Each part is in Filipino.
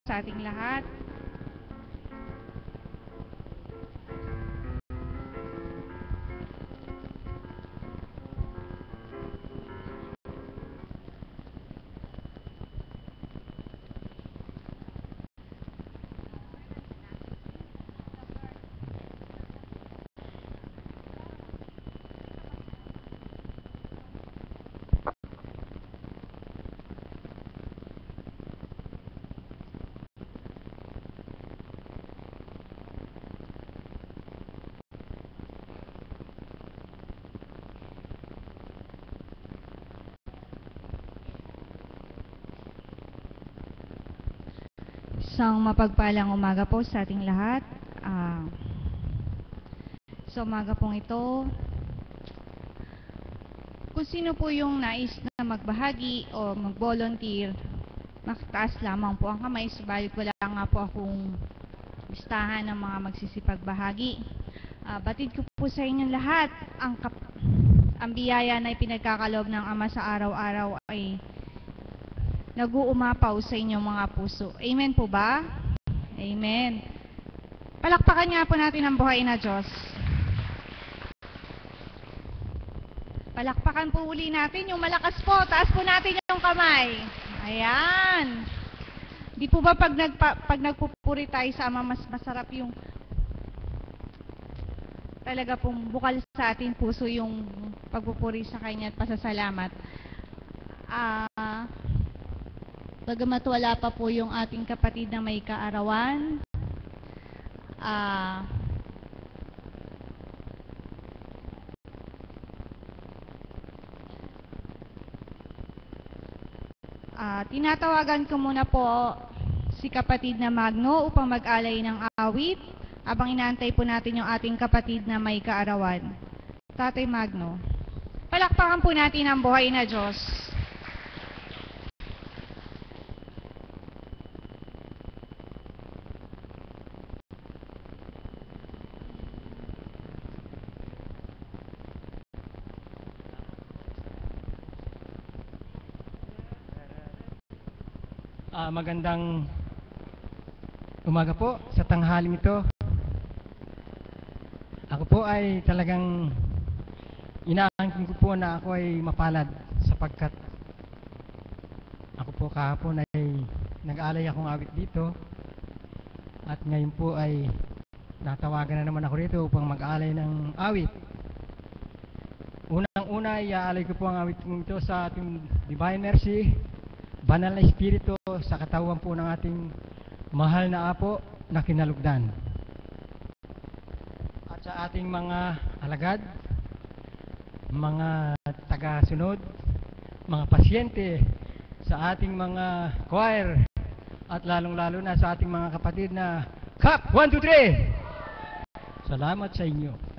sa ating lahat. Isang mapagpalang umaga po sa ating lahat. Sa umaga pong ito, kung sino po yung nais na magbahagi o mag-volunteer, makataas lamang po ang kamay, subalit wala nga po akong listahan ng mga magsisipagbahagi. Batid ko po sa inyong lahat, ang biyaya na ipinagkakaloob ng Ama sa araw-araw ay nag-uumapaw sa inyong mga puso. Amen po ba? Amen. Palakpakan nga po natin ang buhay na Diyos. Palakpakan po uli natin yung malakas po. Taas po natin yung kamay. Ayan. Di po ba pag nagpupuri tayo sa Ama, mas masarap yung talaga pong bukal sa ating puso yung pagpupuri sa Kanya at pasasalamat. Bagamat wala pa po yung ating kapatid na may kaarawan, tinatawagan ko muna po si kapatid na Magno upang mag-alay ng awit habang inaantay po natin yung ating kapatid na may kaarawan. Tatay Magno. Palakpakan po natin ang buhay na Diyos. Magandang umaga po sa tanghaling ito. Ako po ay talagang inaangkin ko po na ako ay mapalad sapagkat ako po kahapon ay nag-alay akong awit dito at ngayon po ay natawagan na naman ako rito upang mag-alay ng awit. Unang-una ay aalay ko po ang awit ito sa ating Divine Mercy, Banal na Espiritu, sa katawan po ng ating mahal na Apo na kinalugdan. At sa ating mga alagad, mga taga-sunod, mga pasyente, sa ating mga choir, at lalong-lalo na sa ating mga kapatid na Kap 1, 2, 3! Salamat sa inyo.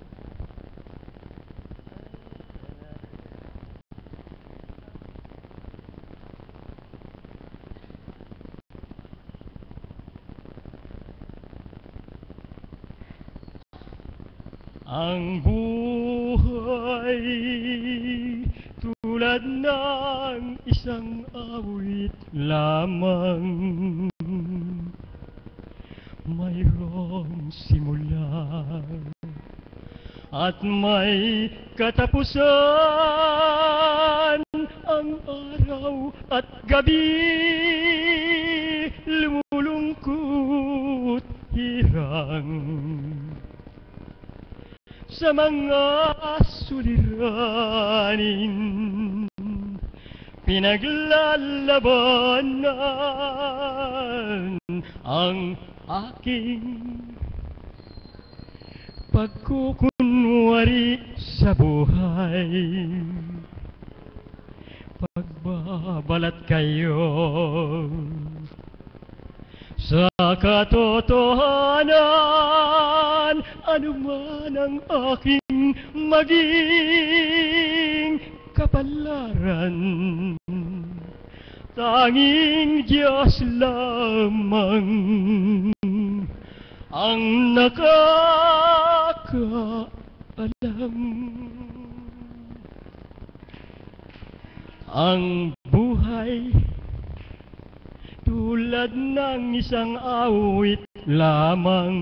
Ang buhay tulad ng isang awit lamang, mayroong simula at may katapusan. Ang araw at gabi, lumulungkot, hirang sa mga suliranin, pinaglalabanan ang aking pagkukunwari sa buhay. Pagbabalat kayo sa katotohanan, anuman ang aking maging kapalaran, tanging Diyos lamang ang nakakaalam. Ang buhay tulad ng isang awit lamang,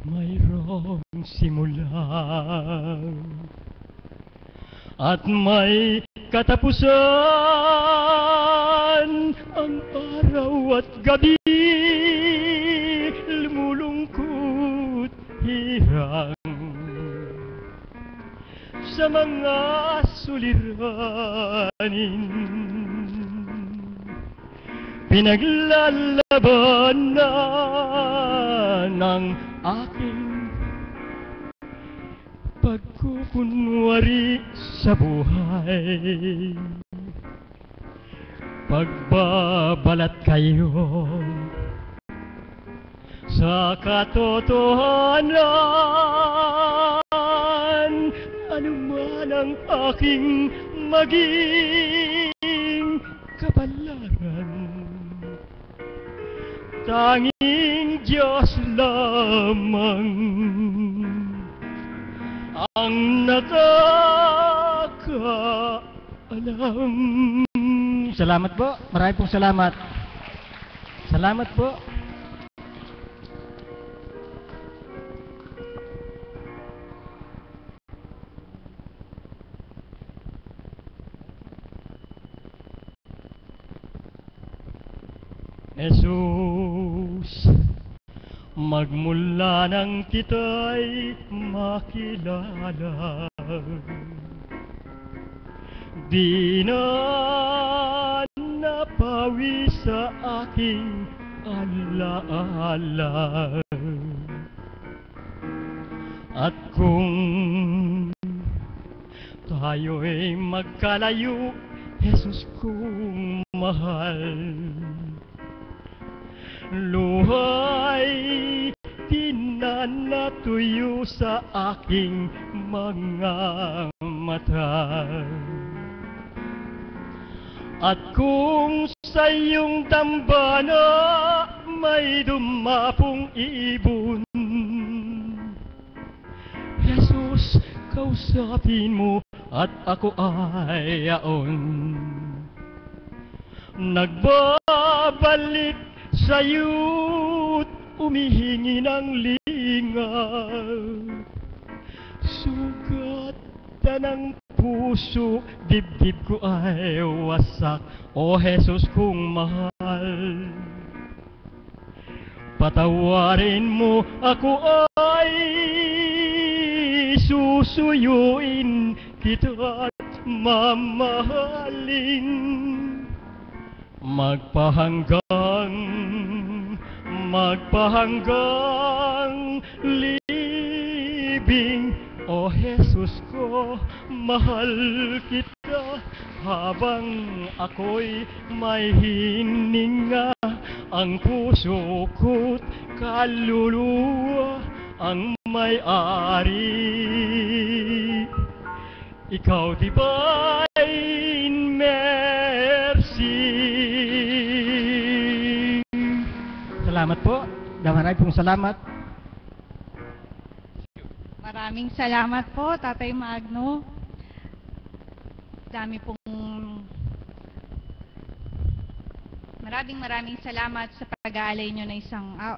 mayroong simula at may katapusan. Ang araw at gabi, lumulungkot hirang sa mga suliranin, pinaglalabanan ng aking pagkukunwari sa buhay. Pagbabalat kayo sa katotohanan, anuman ang aking maging kapalaran, tanging Diyos lamang ang nakakaalam. Salamat po. Marami pong salamat. Salamat po. Jesus, magmula nang kita'y makilala, di na napawi sa aking alaala. At kung tayo'y magkalayo, Jesus kong mahal, luhay di na natuyo sa aking mga mata. At kung sa iyong dambana may dumapong ibon, Jesus, kausapin mo at ako ay yaon. Nagbabalik sa'yo't umihingi ng lingap, sugat ng puso, dibdib ko ay wasak. O Jesus kong mahal, patawarin mo ako, ay susuyuin kita at mamahalin. Magpahanggang libing. O Jesus ko, mahal kita habang ako'y may hininga. Ang puso ko't kaluluwa ang may-ari. Ikaw divine mercy. Salamat po. Maraming pong salamat. Maraming salamat po, Tatay Magno. Maraming salamat sa pag-aalay nyo na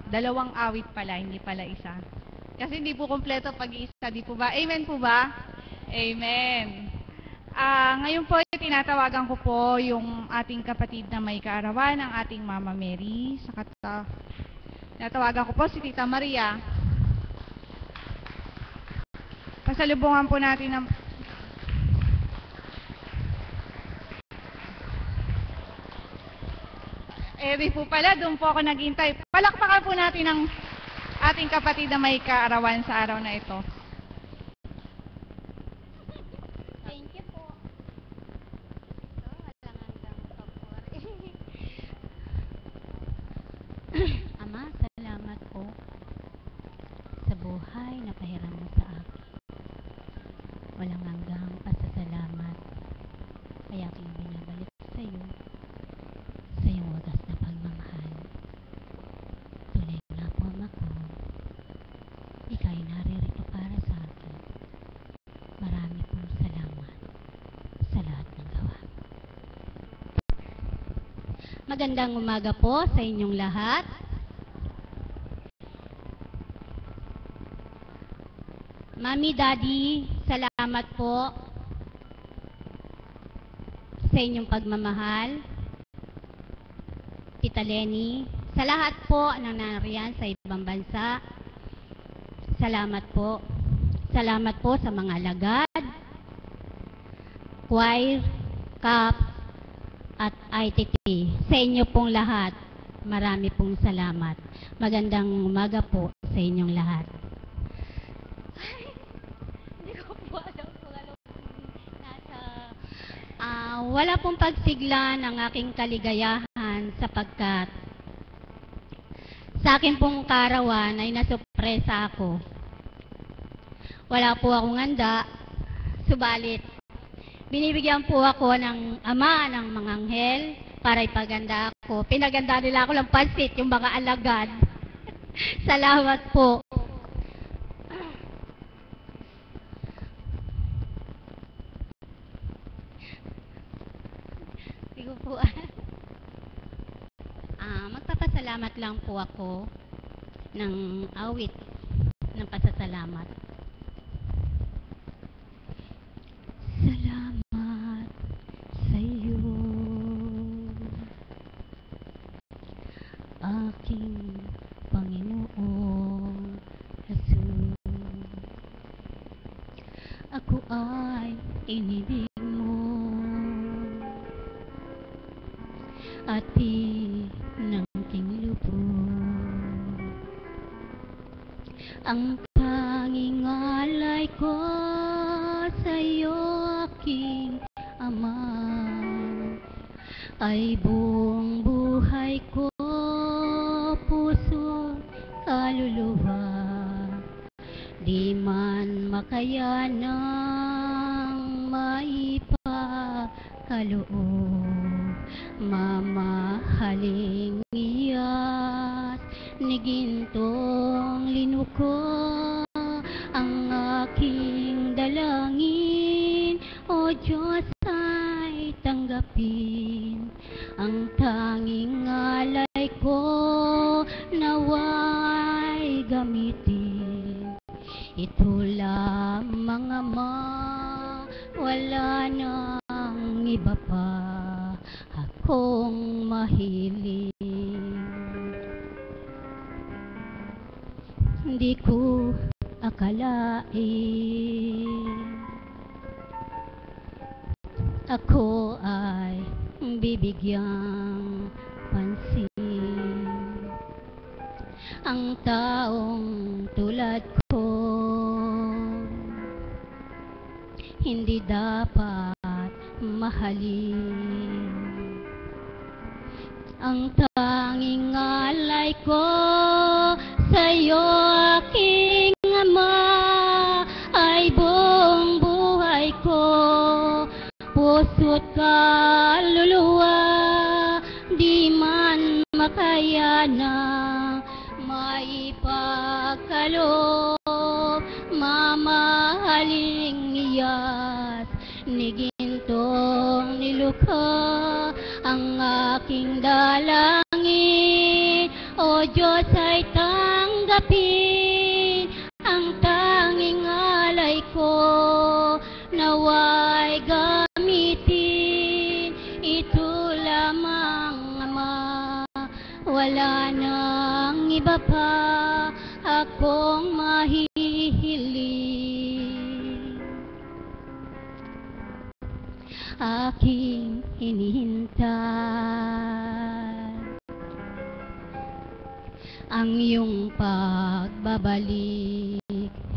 dalawang awit pala, hindi pala isa. Kasi hindi po kompleto pag-iisa, di po ba? Amen po ba? Amen. Ngayon po, tinatawagan ko po yung ating kapatid na may kaarawan, ang ating Mama Mary. Tinatawagan ko po si Tita Maria. Pasalubungan po natin ang... di po pala, doon po ako naghintay. Palakpakan po natin ang ating kapatid na may kaarawan sa araw na ito. Thank you po. Ama, salamat po sa buhay na pahiram mo sa akin. Walang hanggang pasasalamat. Kaya aking binabalik sa iyo, sa iyong wagas na pagmamahal. Tunay nga po, Ama ko, ika'y naririto para sa akin. Marami pong salamat sa lahat ng gawa. Magandang umaga po sa inyong lahat. Mami, Daddy, salamat po sa inyong pagmamahal. Tita Lenny, sa lahat po ng nariyan sa ibang bansa, salamat po. Salamat po sa mga alagad, choir, CAP, at ITT. Sa inyo pong lahat, marami pong salamat. Magandang umaga po sa inyong lahat. Hindi ko po alam kung ano nasa... wala pong pagsigla ng aking kaligayahan sapagkat sa akin pong karawan ay nasurpresa ako. Wala po akong handa, subalit binibigyan po ako ng ama ng mga anghel para ipaganda ako. Pinaganda nila ako ng pansit, yung mga alagad. Salamat po. Hindi ko po. Magpapasalamat lang po ako ng awit ng pasasalamat. Salamat sa iyo, aking Panginoong Jesus. Ako ay inibig mo at ng lubog. Ang tanging alay ko sa iyo, aking Ama, ay buong buhay ko, puso, kaluluwa, di man makayanang maipakaloob, mamahaling iyat ni gintong linuko, ang aking dalangin, o Diyos, ay tanggapin. Ang tanging alay ko naway gamitin. Ito lamang, Ama, wala nang iba pa akong mahiling. Hindi ko akalain ako ay bibigyang pansin. Ang taong tulad ko hindi dapat mahalin. Ang tanging alay ko sa iyo, aking Ama, ay buong buhay ko, puso't kaluluwa, di man makayana maipagkaloob, mamahaling iyas ni gintong nilukha, ang aking dalangin, o Diyos, ay tanggapin. Ang tanging alay ko naway gamitin. Ito lamang, Ama, wala nang iba pa akong mahihiling. Aking hinihintay ang iyong pagbabalik,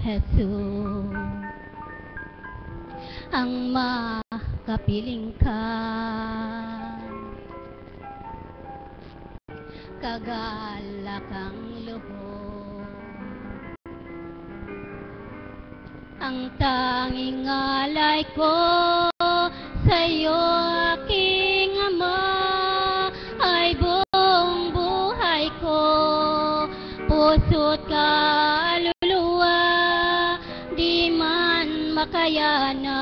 Jesus. Ang makapiling ka, kagalakang loob, ang tanging alay ko sa iyo, aking Ama, ay buong buhay ko, puso't kaluluwa, di man makayana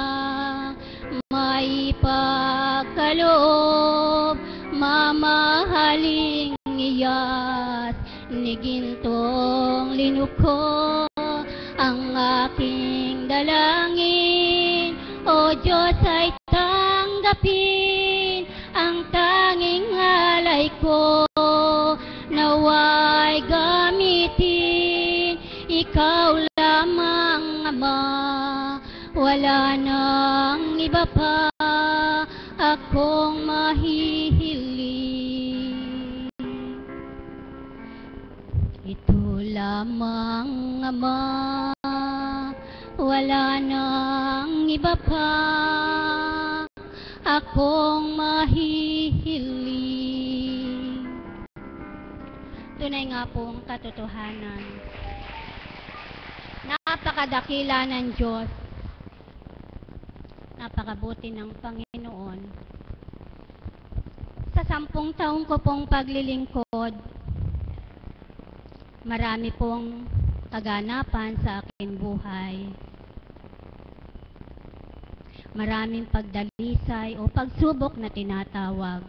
maipagkaloob, mamahaling iyas ni gintong linuko ang aking dalangin. O Diyos ay tanggapin ang tanging alay ko, naway gamitin ikaw lamang Ama, wala nang iba pa akong mahihiling. Ito lamang Ama, wala nang iba pa akong mahihiling. Tunay nga pong katotohanan, napakadakila ng Diyos, napakabuti ng Panginoon. Sa 10 taong ko pong paglilingkod, marami pong kaganapan sa aking buhay. Maraming pagdalisay o pagsubok na tinatawag.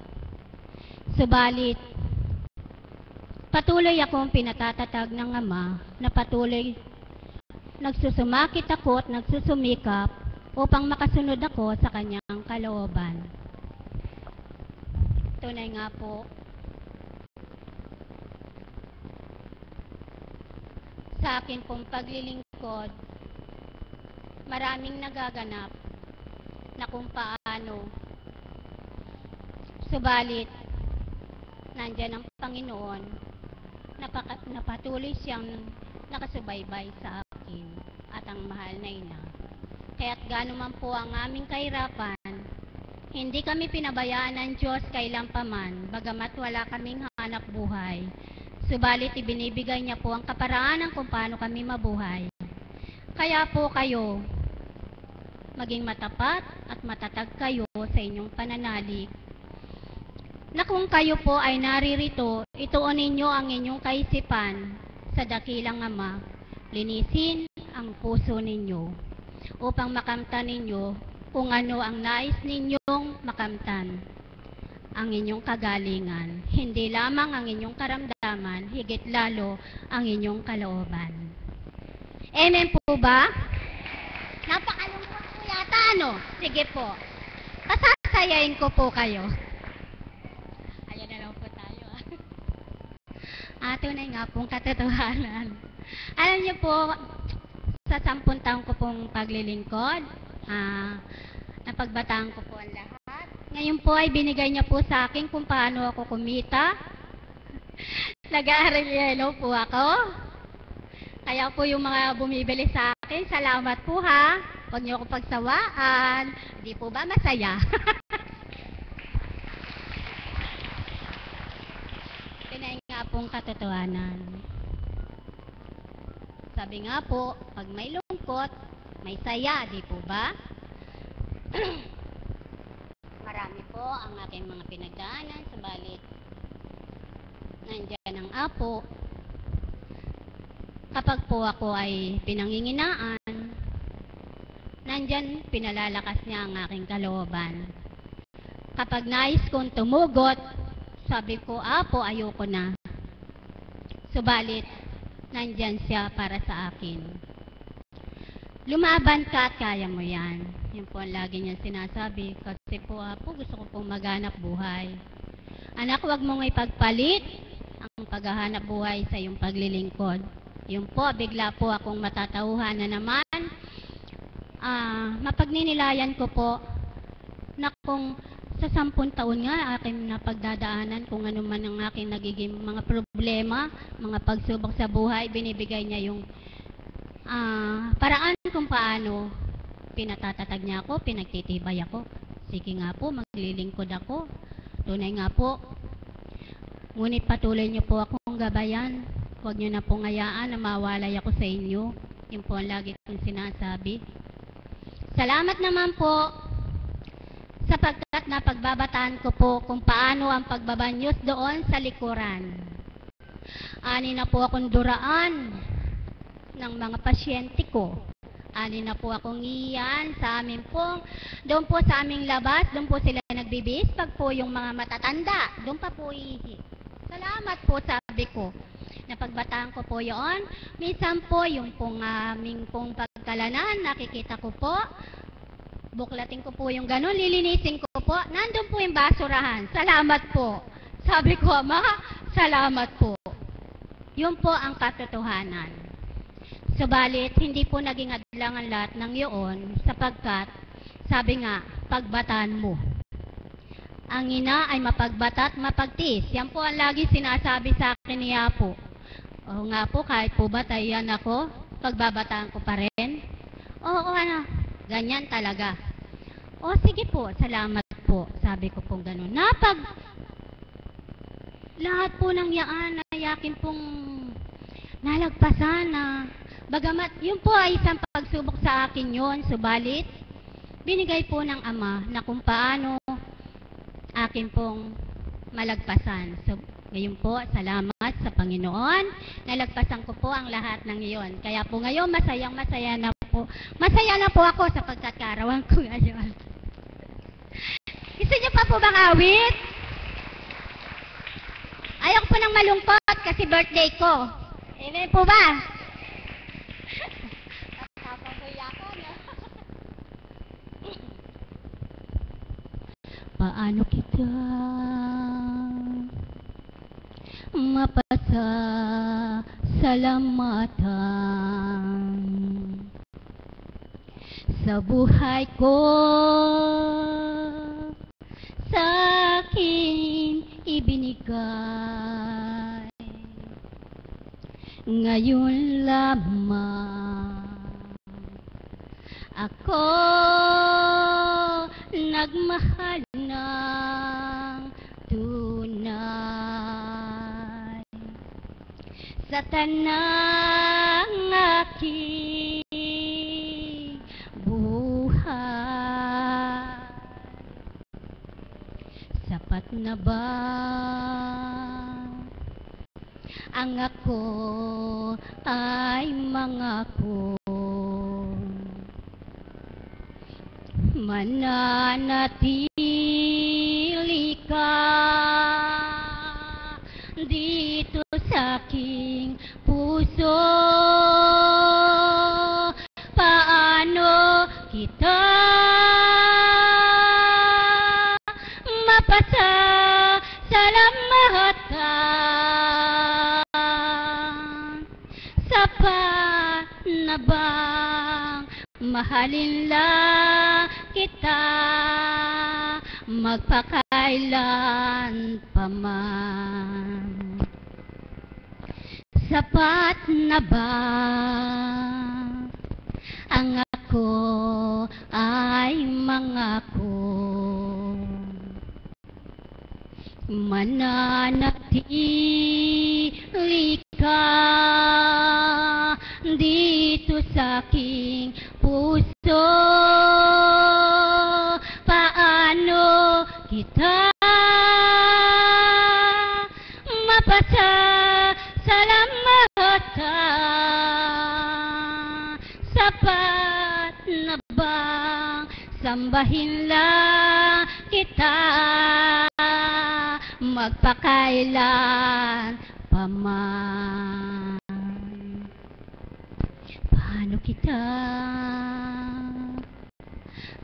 Subalit, patuloy akong pinatatatag ng Ama na patuloy nagsusumakit ako at nagsusumikap upang makasunod ako sa kanyang kalooban. Tunay nga po, sa akin pong paglilingkod, maraming nagaganap na kung paano. Subalit, nandyan ang Panginoon na patuloy siyang nakasubaybay sa akin at ang mahal na ina. Kaya't gaano man po ang aming kahirapan, hindi kami pinabayaan ng Diyos kailanpaman, bagamat wala kaming hanap buhay. Subalit ibinibigay niya po ang kaparaanan kung paano kami mabuhay. Kaya po kayo, maging matapat at matatag kayo sa inyong pananalig, na kung kayo po ay naririto, ituon ninyo ang inyong kaisipan sa dakilang Ama. Linisin ang puso ninyo upang makamtan ninyo kung ano ang nais ninyong makamtan. Ang inyong kagalingan, hindi lamang ang inyong karamdaman, higit lalo ang inyong kalooban. Amen po ba? Napakalungkot po yata, ano? Sige po. Pasasayain ko po kayo. Ayan na lang po tayo. Tunay nga pong katotohanan. Alam niyo po, sa 10 taong ko pong paglilingkod, napagbataan ko po ang lahat. Ngayon po ay binigay niya po sa akin kung paano ako kumita. Nag-aaral yellow po ako. Kaya po yung mga bumibili sa akin, salamat po ha. Huwag niyo ako pagsawaan. Hindi po ba masaya? Pinay nga pong katotohanan. Sabi nga po, pag may lungkot, may saya, di po ba? Marami po ang aking mga pinagdaanan, subalit nandiyan ang Apo. Kapag po ako ay pinanginginaan, nandyan pinalalakas niya ang aking kalooban. Kapag nais kong tumugot, sabi ko, Apo, ayoko na. Subalit, nandyan siya para sa akin. Lumaban ka at kaya mo yan. Yun po ang lagi niya sinasabi. Kasi po, Apo, gusto ko pong maghanap buhay. Anak, huwag mong ipagpalit ang paghahanap buhay sa iyong paglilingkod. Yun po, bigla po akong matatauhan na naman. Mapagninilayan ko po na kung sa 10 taon nga aking napagdadaanan kung ano man ang aking nagiging mga problema, mga pagsubok sa buhay, binibigay niya yung paraan kung paano pinatatatag niya ako, pinagtitibay ako. Sige nga po, maglilingkod ako. Tunay nga po. Ngunit patuloy niyo po akong gabayan. Huwag niyo na pong hayaan na mawalay ako sa inyo. Yun po ang lagi kong sinasabi. Salamat naman po sapagkat napagbabataan ko po kung paano ang pagbabanyos doon sa likuran. Ani na po akong duraan ng mga pasyente ko. Ani na po akong iyan sa amin pong, doon po sa aming labas, doon po sila nagbibis, pag po yung mga matatanda, doon pa po ihi. Salamat po, sabi ko. Napagbataan ko po yon. Minsan po, yung pong aming pong pagkalanan, nakikita ko po, buklatin ko po yung ganun, lilinisin ko po, nandun po yung basurahan. Salamat po. Sabi ko, Ama, salamat po. Yun po ang katotohanan. Subalit, hindi po naging adlangan lahat ng iyon sapagkat, sabi nga, pagbataan mo. Ang ina ay mapagbata at mapagtiis. Yan po ang lagi sinasabi sa akin ni Apo. O nga po, kahit po batayan ako, pagbabataan ko pa rin. Oo, ganyan talaga. O sige po, salamat po. Sabi ko pong ganun. Lahat po ng yaan na yakin pong nalagpasan na bagamat yun po ay isang pagsubok sa akin yon, subalit binigay po ng Ama na kung paano akin pong malagpasan. So, ngayon po, salamat sa Panginoon. Nalagpasan ko po ang lahat ng iyon. Kaya po ngayon, masayang-masaya na po. Masaya na po ako sa pagkakarawan ko ngayon. Gusto niyo pa po bang awit? Ayaw po nang malungkot kasi birthday ko. Amen po ba? Paano kita mapasasalamatan sa buhay ko, sa akin ibinigay. Ngayon lamang ako nagmahal ng tunay sa tanang aking buhay. Sapat na ba ang ako ay mangako? Mananatili ka dito sa aking puso. Paano kita mapasasalamatan? Sapat na bang mahalin lang kita magpakailan pa man? Sapat na ba ang ako ay mangako? Mananatili ka dito sa aking puso. Paano kita mapasasalamatan? Sapat na bang sambahin lang kita magpakailan pa man? Paano kita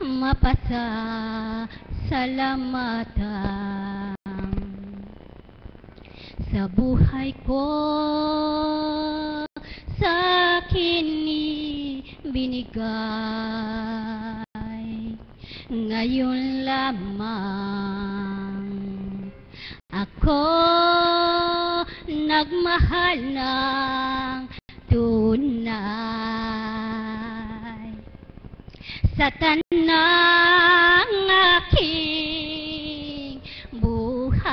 mapasasalamatan sa buhay ko, sa akin binigay? Ngayon lamang ako nagmahal ng tunay sa tanang aking buhay.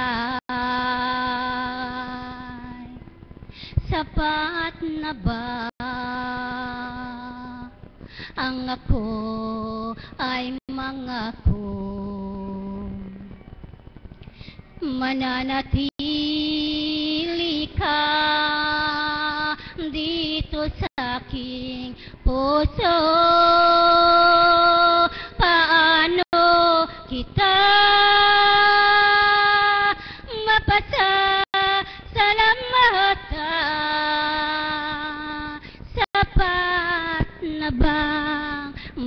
Sapat na ba ang ako ay mangako? Mananatili ka dito sa aking puso. Paano kita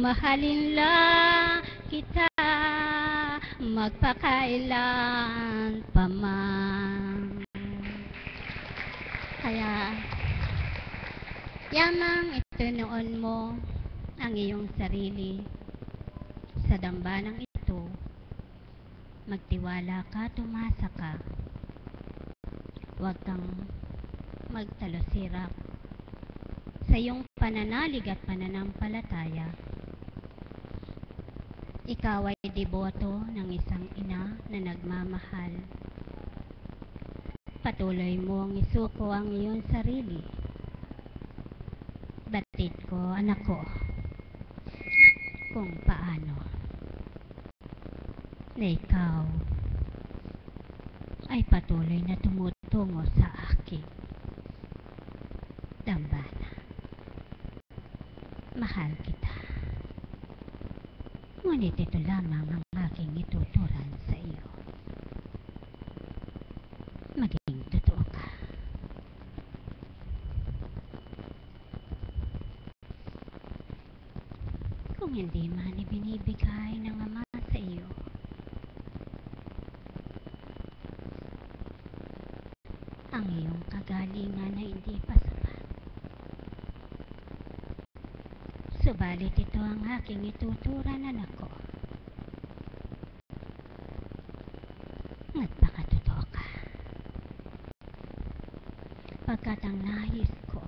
Mamahalin lang kita magpakailan pa man. Kaya, yamang itunoon mo ang iyong sarili sa dambanang ito. Magtiwala ka, tumasa ka. Huwag kang magtalusirap sa iyong pananalig at pananampalataya. Ikaw ay deboto ng isang ina na nagmamahal. Patuloy mong isuko ang iyong sarili. Batid ko, anak ko, kung paano na ikaw ay patuloy na tumutungo sa aking dambana. Mahal kita. Ngunit ito lamang ang aking ituturan sa iyo. Maging totoo ka. Kung hindi man ibinibigay ng Ama sa iyo ang iyong kagalingan na hindi pa sapat, subalit ito ang aking ituturan, anak ko. Magpakatotoo ka. Pagkat ang nais ko,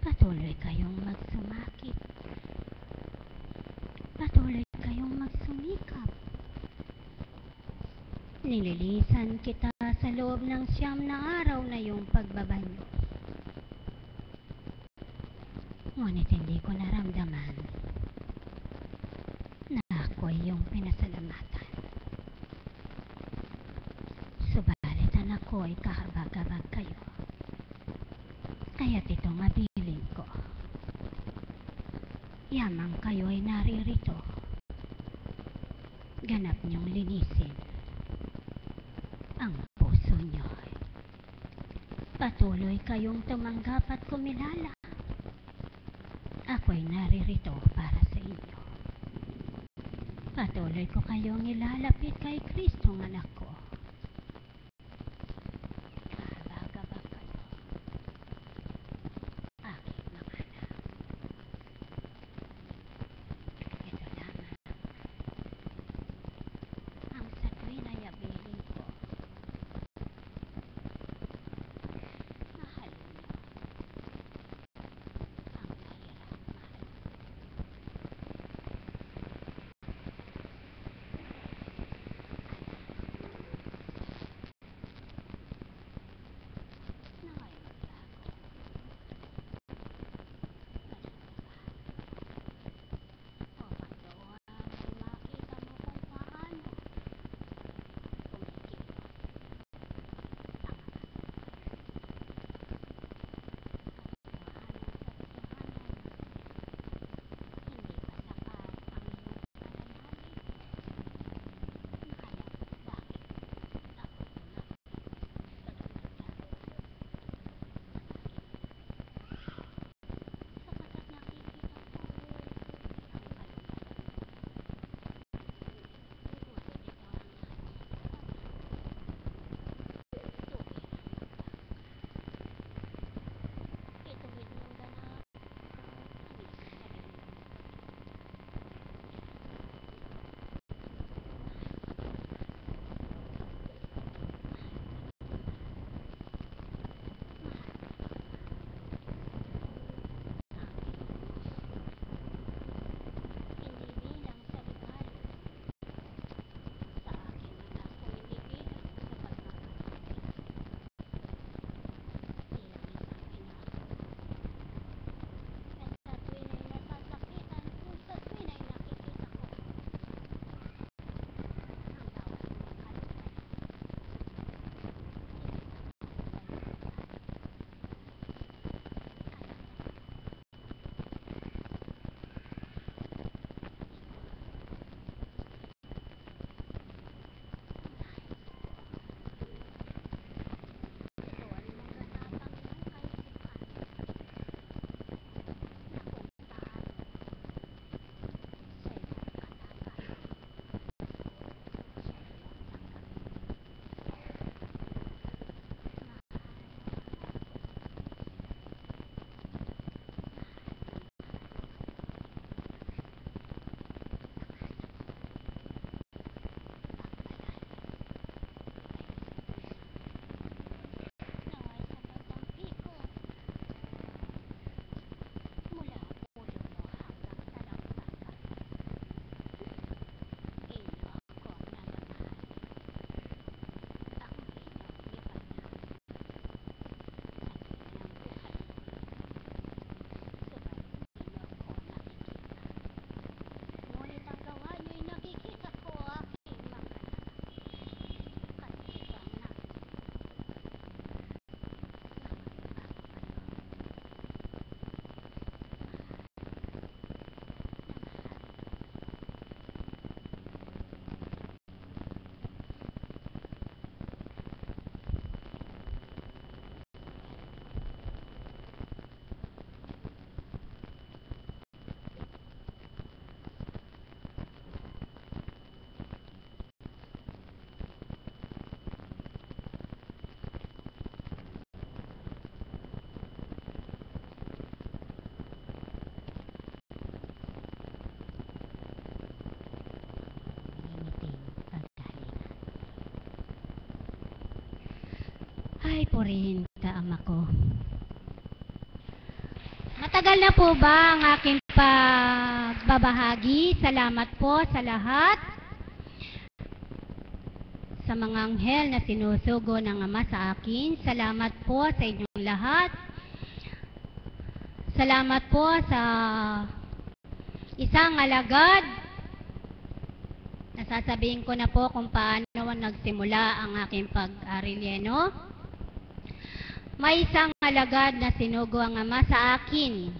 patuloy kayong magsumakit. Patuloy kayong magsumikap. Nililisan kita sa loob ng 9 na araw na iyong pagbabanyo. Ngunit hindi ko naramdaman na ako ay iyong pinasalamatan. Subalit anak ko ay kahabag-habag kayo. Kaya't itong abiling ko. Yamang kayo ay naririto. Ganap niyong linisin ang puso niyo. Patuloy kayong tumanggap at kumilala. Ako'y naririto para sa inyo. Patuloy ko kayong ilalapit kay Kristo, anak ko. Kahabag-habag kayo, aking mga anak. Ito lamang ang sa tuwin ay abiling ko. Mahal niyo ang mahirap mahal. Ay, purihin ka, Ama ko. Matagal na po ba ang aking pagbabahagi? Salamat po sa lahat. Sa mga anghel na sinusugo ng Ama sa akin. Salamat po sa inyong lahat. Salamat po sa isang alagad. Nasasabihin ko na po kung paano nagsimula ang aking pag-arileno. May isang alagad na sinugo ang Ama sa akin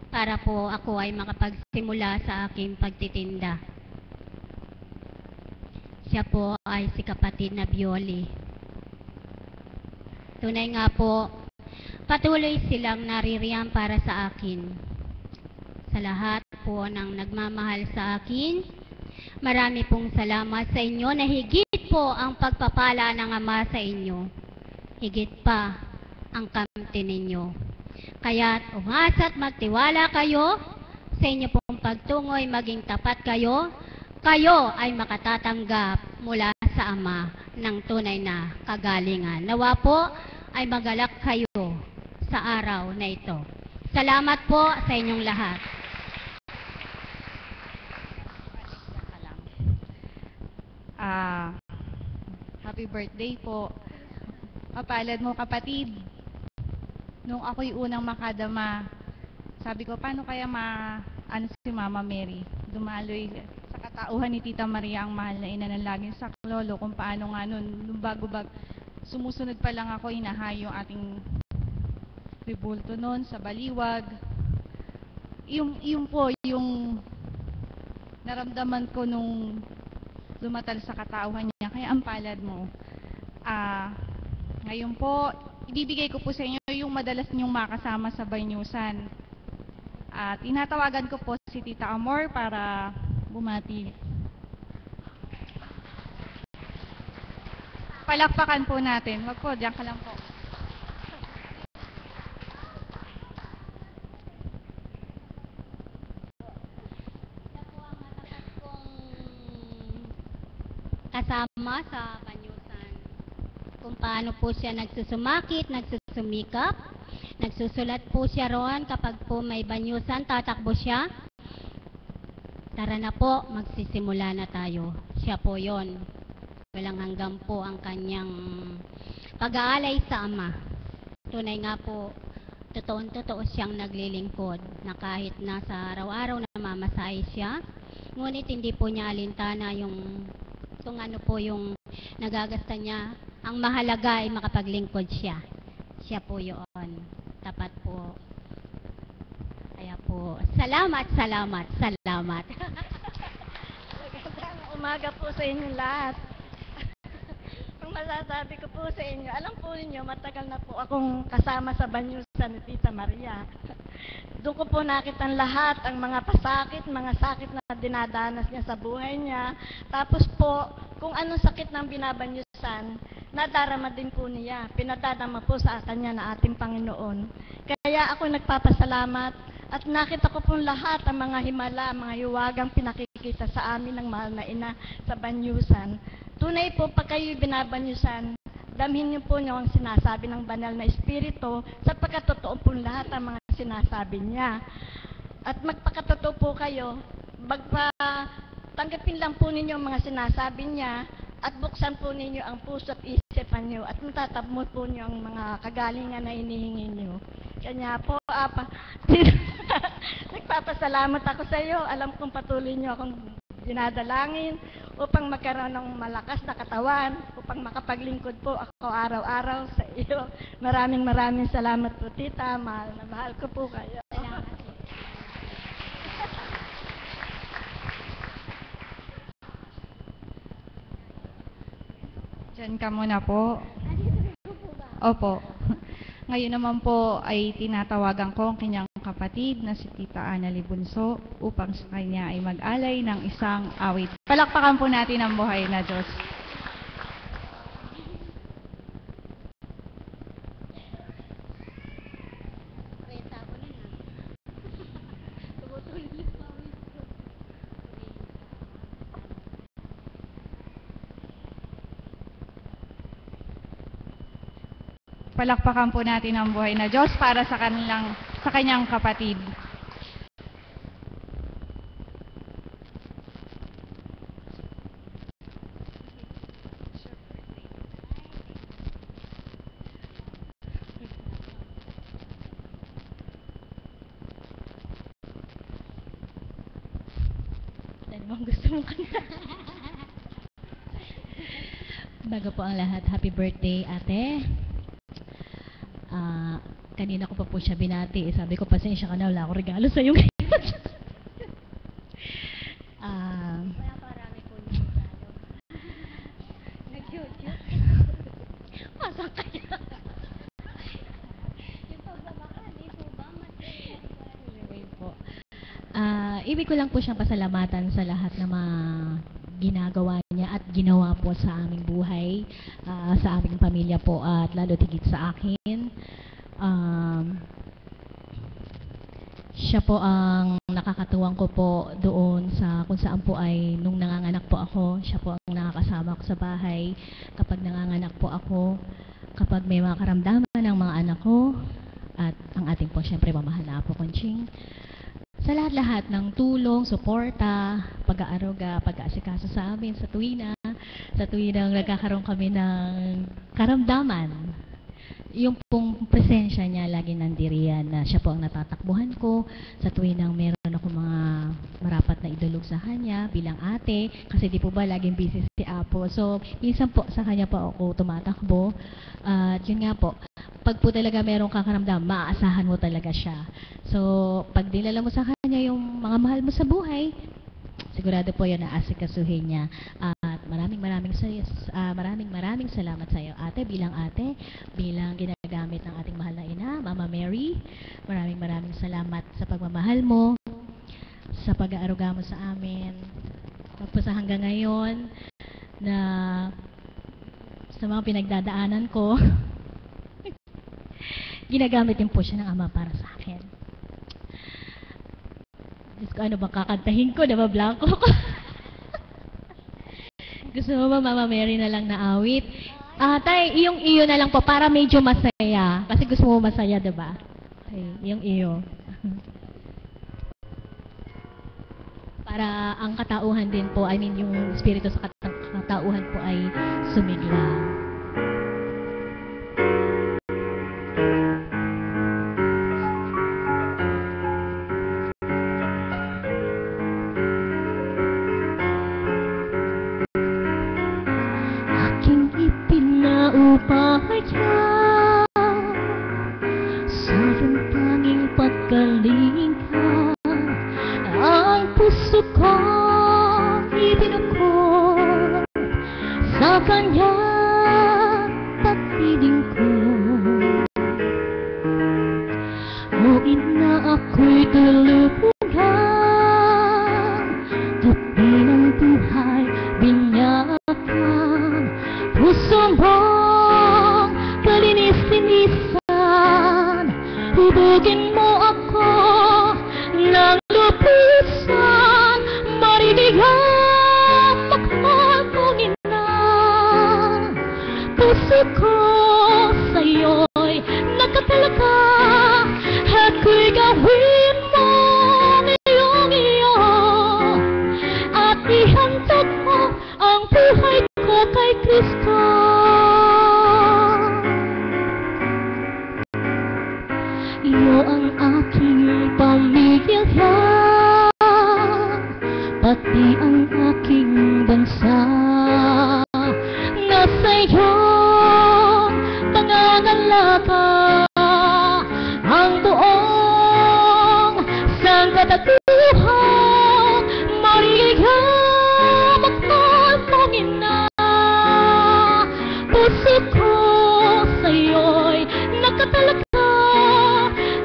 para po ako ay makapagsimula sa aking pagtitinda. Siya po ay si kapatid na Bioli. Tunay nga po, patuloy silang naririyan para sa akin. Sa lahat po ng nagmamahal sa akin, marami pong salamat sa inyo na higit po ang pagpapala ng Ama sa inyo. Higit pa ang kamti ninyo. Kaya't umasa't magtiwala kayo sa inyo pong pagtungoy, maging tapat kayo. Kayo ay makatatanggap mula sa Ama ng tunay na kagalingan. Nawa po ay magalak kayo sa araw na ito. Salamat po sa inyong lahat. Happy birthday po. Kapalad mo, kapatid. Nung ako'y unang makadama, sabi ko, paano kaya si Mama Mary? Dumaloy sa katauhan ni Tita Maria, ang mahal na ina ng laging saklolo, kung paano nga nung bago-bag, sumusunod pa lang ako, inahay yung ating ribulto noon sa baliwag. Yung po, yung naramdaman ko nung lumatal sa katauhan niya, kaya ang palad mo. Ngayon po, ibibigay ko po sa inyo yung madalas niyong makasama sa Banyusan. At tinatawagan ko po si Tita Amor para bumati. Palakpakan po natin. Wag po, diyan ka lang po. Kasama sa Banyusan. Kung paano po siya nagsusumakit, nagsusumikap, nagsusulat po siya roon kapag po may banyusan, tatakbo siya. Tara na po, magsisimula na tayo. Siya po yon. Walang hanggang po ang kanyang pag-aalay sa Ama. Tunay nga po, totoo siyang naglilingkod na kahit nasa araw-araw na mamasahe siya, ngunit hindi po niya alintana yung kung ano po yung nagagasta niya. Ang mahalaga ay makapaglingkod siya. Siya po yun. Tapat po. Kaya po, salamat. Magandang umaga po sa inyo lahat. Ang masasabi ko po sa inyo, alam po ninyo, matagal na po akong kasama sa Banyusan ni Tita Maria. Doon ko po nakita lahat, ang mga pasakit, mga sakit na dinadanas niya sa buhay niya. Tapos po, kung anong sakit ng binabanyusan, nadarama din po niya. Pinadadama po sa kanya na ating Panginoon. Kaya ako nagpapasalamat at nakita ko po lahat ang mga himala, mga hiwagang pinakikita sa amin ng mahal na ina sa Banyusan. Tunay po, pag kayo'y binabanyusan, damhin niyo po niyo ang sinasabi ng banal na espiritu sapagkat totoo po lahat ang mga sinasabi niya. At magpakatotoo po kayo, tanggapin lang po ninyo ang mga sinasabi niya at buksan po ninyo ang puso at isipan niyo at matatabmot po niyo ang mga kagalingan na hinihingi niyo. Kanya po, nagpapasalamat ako sa iyo. Alam kong patuloy niyo akong dinadalangin upang magkaroon ng malakas na katawan, upang makapaglingkod po ako araw-araw sa iyo. Maraming salamat po, Tita. Mahal na mahal ko po kayo. Salamat po. Diyan ka muna po. Opo. Ngayon naman po ay tinatawagan ko ang kanyang kapatid na si Tita Ana Libunso upang sa kanya ay mag-alay ng isang awit. Palakpakan po natin ang buhay na Diyos. Palakpakan po natin ang buhay na Diyos para sa kanyang kapatid. Ano bang gusto mong kanta? Bago po ang lahat, happy birthday, ate. Kanina ko pa po siya binati. Sabi ko, pasensya ka na, wala akong regalo sa'yo ngayon. Wala parami po niyo regalo. Nag-YouTube. Masa kaya? Yung pagbabaka, di po ba? Anyway po. Ibig ko lang po siyang pasalamatan sa lahat ng mga ginagawa niya at ginawa po sa aming buhay, sa aming pamilya po at lalo tigit sa akin. Siya po ang nakakatuwang ko po doon sa kung saan po ay nung nanganganak po ako, siya po ang nakakasama ko sa bahay kapag nanganganak po ako, kapag may mga karamdaman ng mga anak ko at ang ating po siyempre mamahal na Apo Conching. Sa lahat-lahat ng tulong, suporta, pag-aaruga, pag-aasikaso sa amin sa tuwina, sa tuwinang nagkakaroon kami ng karamdaman. Yung pong presensya niya lagi nandiriyan na siya po ang natatakbuhan ko sa tuwinang meron ako mga marapat na idulog sa kanya bilang ate kasi di po ba laging busy si Apo. So, minsan po sa kanya po ako tumatakbo at yun nga po, pag po talaga merong kakaramdam, maaasahan mo talaga siya. So, pag dinala mo sa kanya yung mga mahal mo sa buhay, sigurado po yun na asikasuhin niya. At maraming salamat sa iyo, ate, bilang ginagamit ng ating mahal na ina, Mama Mary. Maraming salamat sa pagmamahal mo, sa pag-aaruga mo sa amin. Tapos hanggang ngayon, na sa mga pinagdadaanan ko, ginagamit din po siya ng Ama para sa akin. Diyos ko, ano bang kakantahin ko? Nabablanko ko. Gusto mo ba Mama Mary na lang na awit? Tay, iyong iyo na lang po para medyo masaya. Kasi gusto mo masaya, diba? Okay, iyong iyo. Para ang katauhan din po, I mean yung espiritu sa katauhan po ay sumigla. Upaya sa iyong tanging pagkalinga, ang puso ko ibinukod sa kanyang pag-ibig ko. O ina, ako'y tulungan, tabi ng buhay, binyakan puso mo. Kalinisan, hubugin mo ako ng lupisan, maribigyan mahal kong ina. Puso ko sa'yo'y nakatalaga, ako'y gawin mo ngayong iyo, at ihandog mo ang buhay ko kay Kristo. Iyo ang aking pamilya, pati ang aking bansa. Nasa iyong pangangalaga ang buong sangkatauhan, marigyan mahal mong ina. Puso ko sa'yo'y nakatalaga,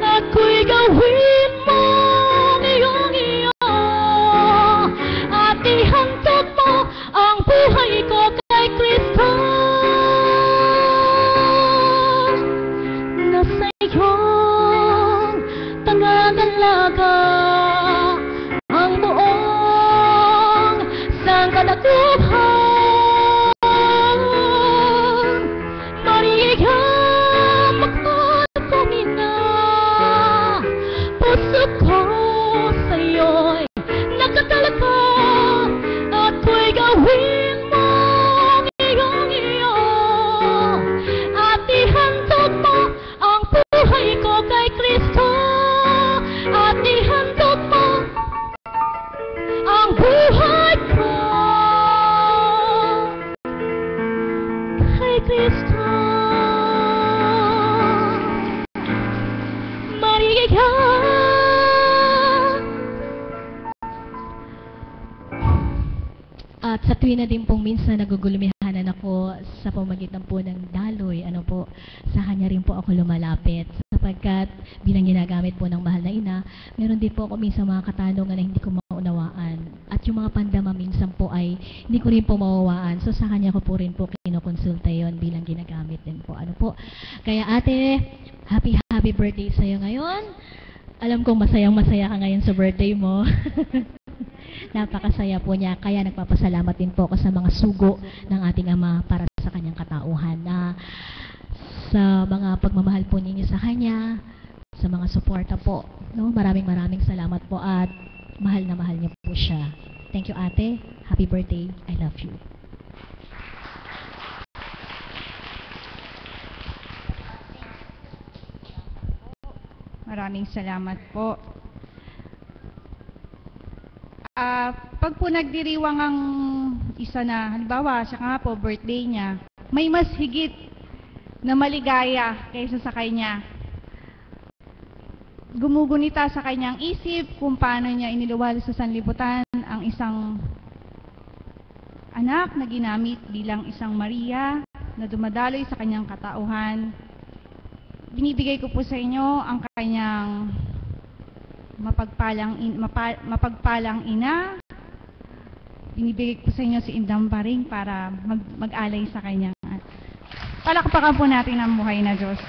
ako'y gawin mo ngayong iyo, at ihandog mo ang buhay ko kay Kristo. Nasa iyong pangangalaga ang buong sangkatauhan, marigyan At sa tuwing na din pong minsan nagugulumihanan ako sa pamagitan po ng daloy, sa kanya rin po ako lumalapit. Sapagkat bilang ginagamit po ng mahal na ina, meron din po ako minsan mga katanungan na hindi ko maunawaan. At yung mga pandama minsan po ay hindi ko rin po mawawaan. So sa kanya ko po rin po kinukonsulta yon bilang ginagamit din po. Kaya ate, happy birthday sa'yo ngayon. Alam kong masayang-masaya ka ngayon sa birthday mo. Napakasaya po niya. Kaya nagpapasalamat din po ako sa mga sugo ng ating Ama para sa kanyang katauhan. Sa mga pagmamahal po ninyo sa kanya, sa mga suporta po. Maraming salamat po at mahal na mahal niyo po siya. Thank you, ate. Happy birthday. I love you. Maraming salamat po. Pag po nagdiriwang ang isa na, halimbawa, siya nga po, birthday niya, may mas higit na maligaya kaysa sa kanya. Gumugunita sa kanyang isip kung paano niya iniluwal sa sanlibutan ang isang anak na ginamit bilang isang Maria na dumadaloy sa kanyang katauhan. Binibigay ko po sa inyo ang kanyang mapagpalang ina. Binibigay ko sa inyo si Indang Baring para mag-alay sa kanyang. Palakpakan po natin ang buhay na Diyos.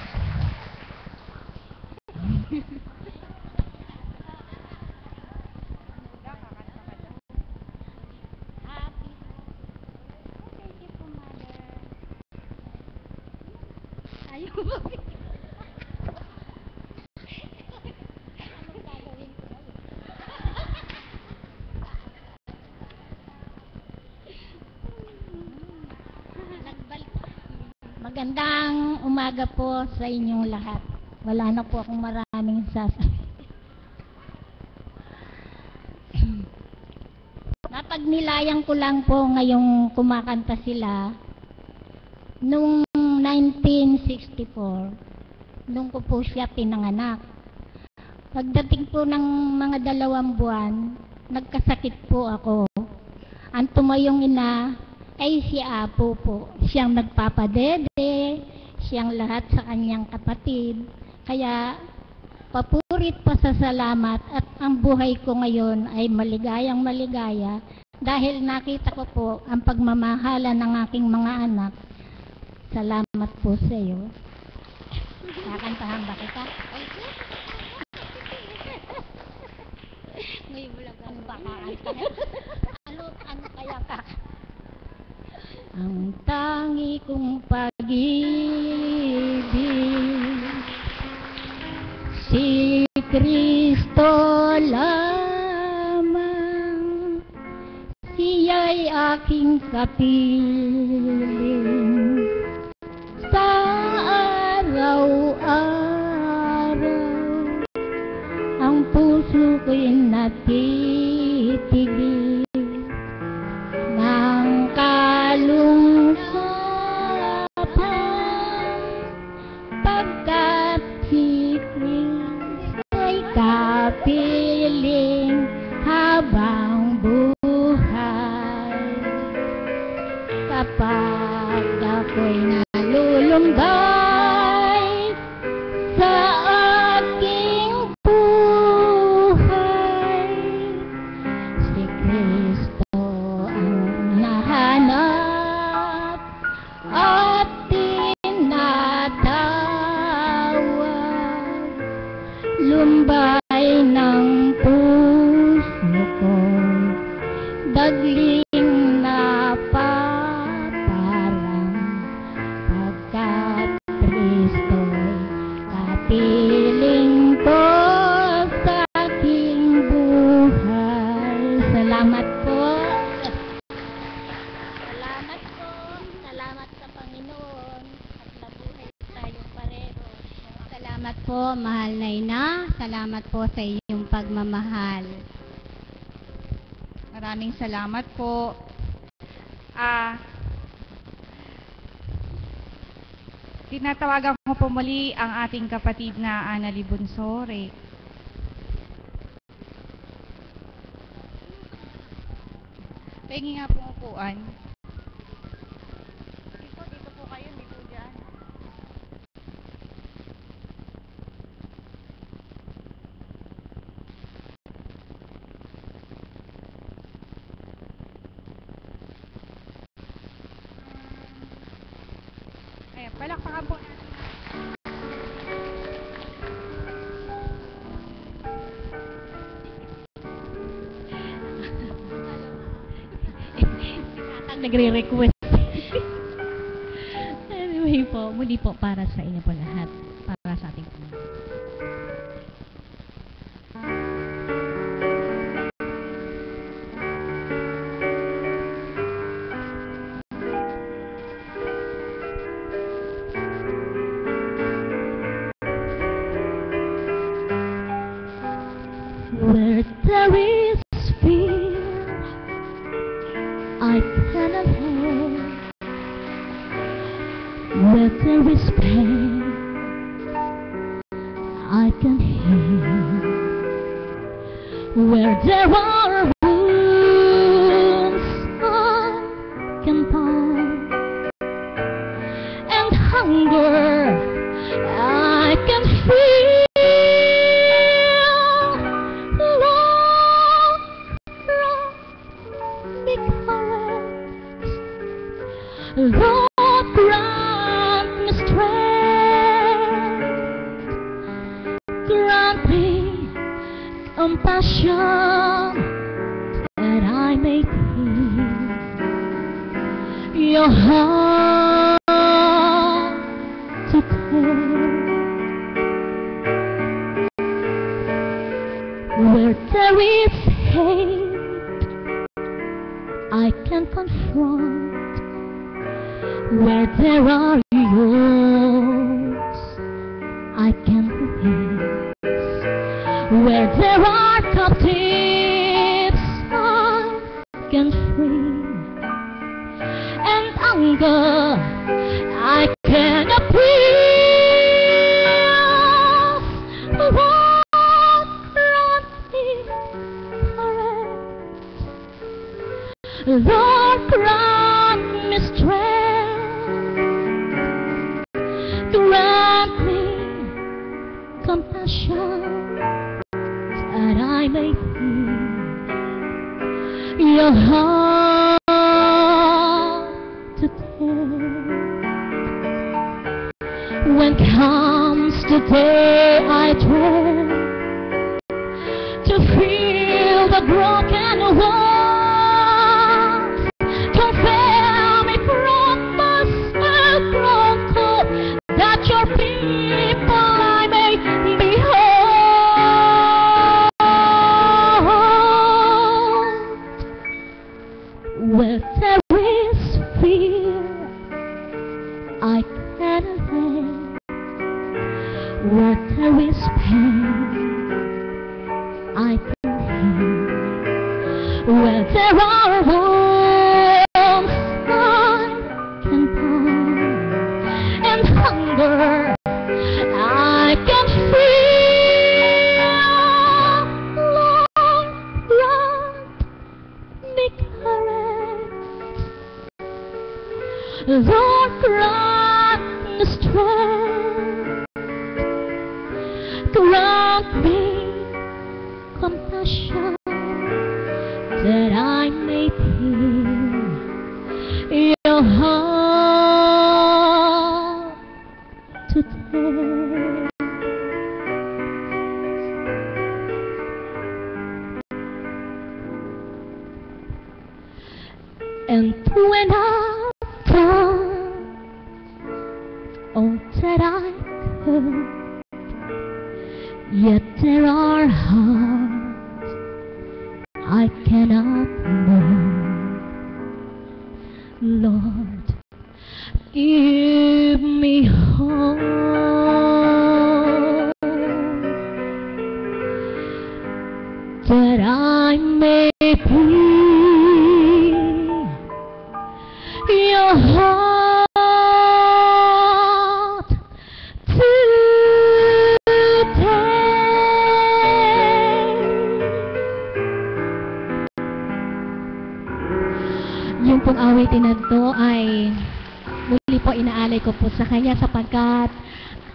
Magandang umaga po sa inyong lahat. Wala na po akong maraming sasabihin. Napagnilayan ko lang po ngayong kumakanta sila nung 1964, nung ko po siya pinanganak. Pagdating po ng mga 2 buwan, nagkasakit po ako. Ang tumayong ina ay si Apo po. Siyang nagpapadede, siyang lahat sa kanyang kapatid. Kaya papurit pa sa salamat at ang buhay ko ngayon ay maligayang maligaya dahil nakita ko po ang pagmamahala ng aking mga anak. Salamat po sa iyo. Kakantahan ba kita? Ngayon mo lang ano ba kakanta? Ano kaya kakanta? Ang tangi kong pag-ibig, si Kristo lamang, siya'y aking kapiling. Sa araw-araw, ang puso ko'y natitigil ng kalungkapan, pagkat si Kristo'y kapiling habang buhay. Kapag ako'y nalulumbay sa aking buhay, si Kristo ang nahanap at tinatawag. Lumbay ng puso ko, dagling napaparang, pagkat Kristo'y kapiling ko sa aking buhay. Salamat po. Salamat po. Salamat sa Panginoon at mabuhay tayo pareho. Salamat po, mahal na ina. Salamat po sa iyong pagmamahal. Maraming salamat po. Tinatawagan ko po muli ang ating kapatid na Ana Libonsore. Pahingi nga po upuan. Dito po kayo, hindi po dyan. Ayan, palakpakan po natin. Ang nagre-request. Anyway po, muli po para sa inyo po lahat. Para sa ating Panginoon. Where there is fear, I cannot help. Where there is pain, I can heal. Where there are wounds, I can bind. And hunger, I can feel. Love, love, be correct. Lord, grant me strength. Grant me compassion that I may feel your heart to take. Where there is hate, I can confront. Where there are yours, I can release. Where there are captives, I can free. And anger, I can appease. Lord, grant me courage. Lord, grant me strength. Grant me compassion that I may feel your heart to take. When comes the day I dread to feel the broken walls, compare me from my broken that your people I may behold. Where there is fear, I can help. Where there is pain, I can heal. Where there are wounds, I can bind. And hunger, I can feel. Lord, grant me courage. Lord, grant me strength. Grant me compassion that I may feel your heart to take. And when I've done all that I could, yet there are hearts I cannot move. Lord, give me hope that I may be your heart to take. po inaalay ko po sa Kanya sapagkat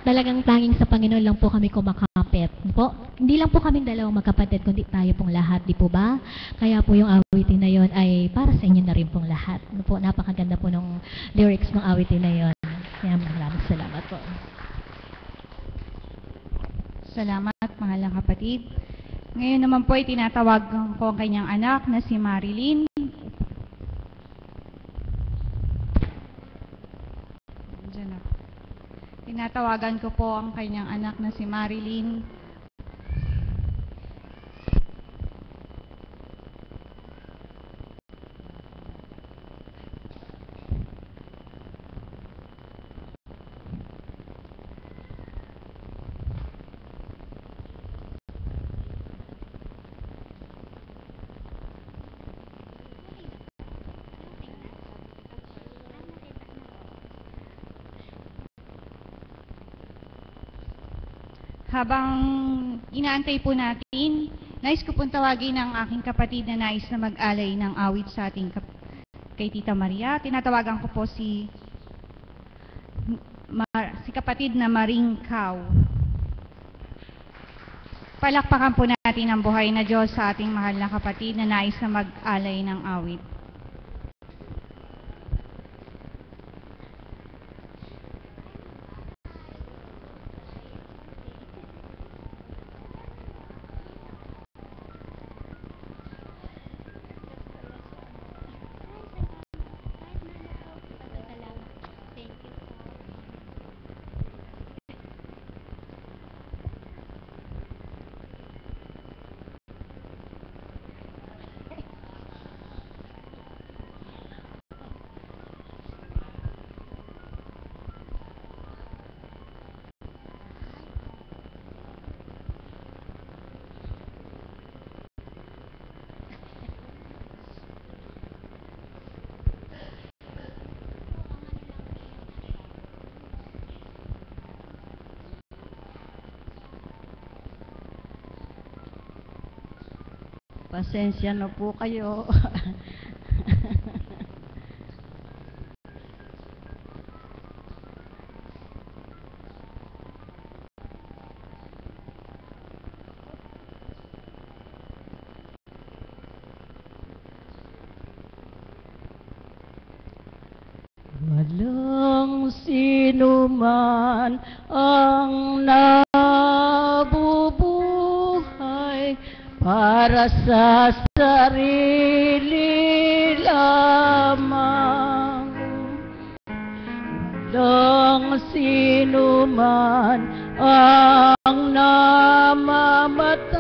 talagang tanging sa Panginoon lang po kami kumakapit. Po, hindi lang po kaming dalawang magkapatid, kundi tayo pong lahat, di po ba? Kaya po yung awitin na yon ay para sa inyo na rin pong lahat. Ano po, napakaganda po ng lyrics ng awitin na yon. Kaya maraming salamat po. Salamat, mahal na kapatid. Ngayon naman po ay tinatawagan ko ang kanyang anak na si Marilyn. Diyan na. Tinatawagan ko po ang kanyang anak na si Marilyn. Habang inaantay po natin, nais ko pong tawagin ang aking kapatid na nais na mag-alay ng awit sa ating kay Tita Maria. Tinatawagan ko po si kapatid na Maring Kao. Palakpakan po natin ang buhay na Diyos sa ating mahal na kapatid na nais na mag-alay ng awit. Pasensya na po kayo. Walang sino man ang nabubuhay para sa sarili lamang. Walang sino man ang namamatay